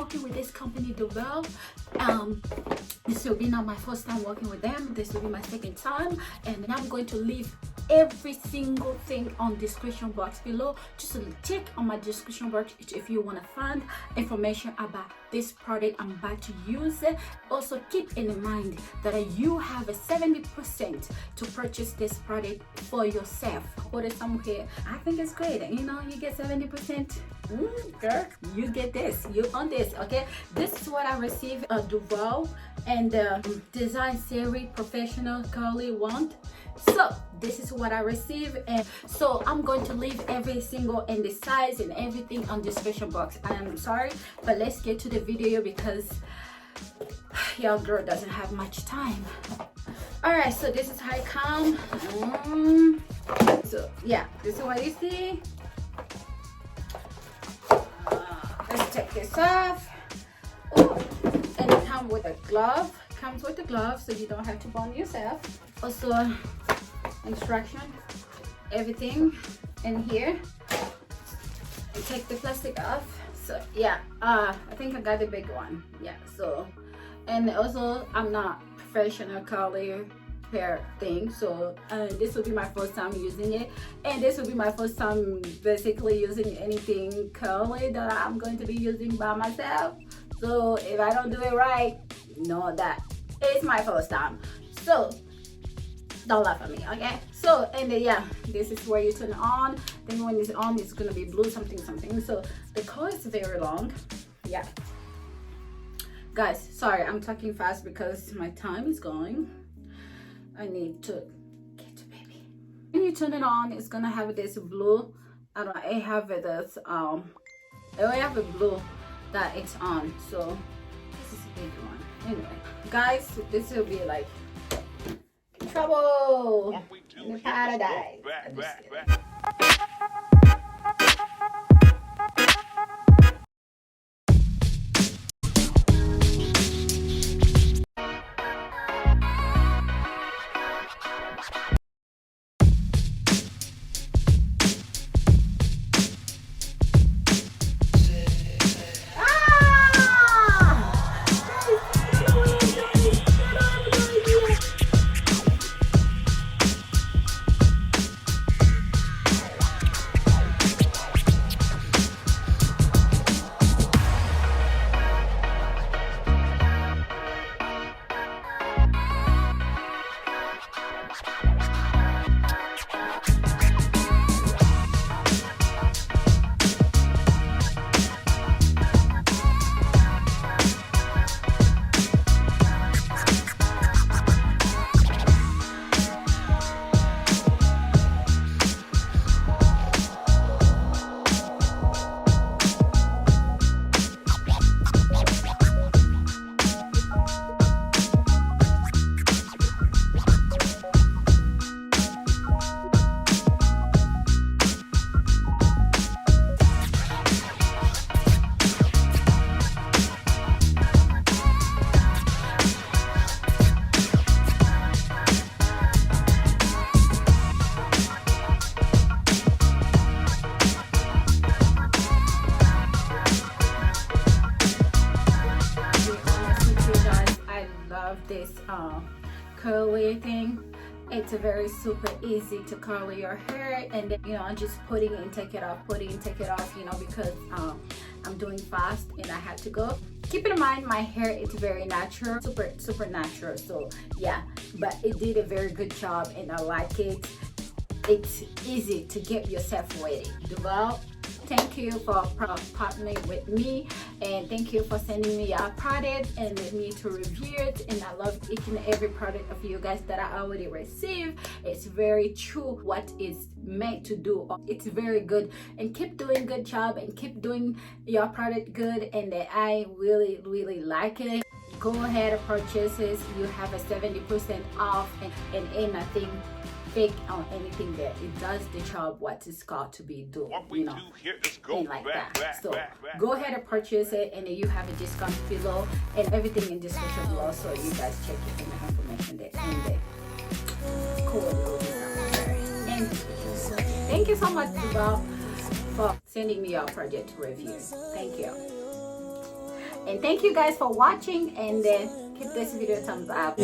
working with this company, Duvolle. This will be not my first time working with them. This will be my second time, and I'm going to leave every single thing on description box below. Just check on my description box if you want to find information about this product I'm about to use. Also keep in mind that you have a 70% to purchase this product for yourself. Put it somewhere. I think it's great. You know, you get 70%. Girl, you get this, you own this. Okay, this is what I received, a Duvolle and Design Series Professional Curly Wand. So this is what I received, and so I'm going to leave every single and the size and everything on the description box. I'm sorry, but let's get to the video because your girl doesn't have much time. All right, so this is how it comes. So yeah, this is what you see. Let's take this off. Oh, and it comes with a glove. Comes with a glove, so you don't have to bond yourself. Also, instruction, everything in here. And take the plastic off. So yeah, I think I got the big one. Yeah. So, and also I'm not professional curly hair thing, so this will be my first time using it, and this will be my first time basically using anything curly that I'm going to be using by myself. So if I don't do it right, know that it's my first time, so don't laugh at me, okay? So, and yeah, this is where you turn it on. Then when it's on, it's gonna be blue something something. So the cord is very long. Yeah, guys, sorry I'm talking fast because my time is going. I need to get to baby. When you turn it on, it's gonna have this blue. I don't know, I have this I have a blue that it's on. So this is a big one. Anyway, guys, this will be like trouble in the paradise. This curly thing. It's very super easy to curl your hair, and then, you know, just putting it and take it off, putting and take it off, you know, because I'm doing fast and I had to go. Keep in mind my hair is very natural, super natural. So yeah, but it did a very good job and I like it. It's easy to get yourself ready. Duvolle, thank you for partnering with me, and thank you for sending me your product and let me to review it. And I love each and every product of you guys that I already received. It's very true what is meant to do. It's very good, and keep doing good job and keep doing your product good, and I really like it. Go ahead and purchase it. You have a 70% off, and ain't nothing fake on anything there. It does the job what it's got to be doing, you know, and like that. So go ahead and purchase it, and you have a discount below and everything in description below, so you guys check it in the information there and the code. And thank you so much, Duvolle, for sending me your project review. Thank you. And thank you guys for watching, and give this video a thumbs up.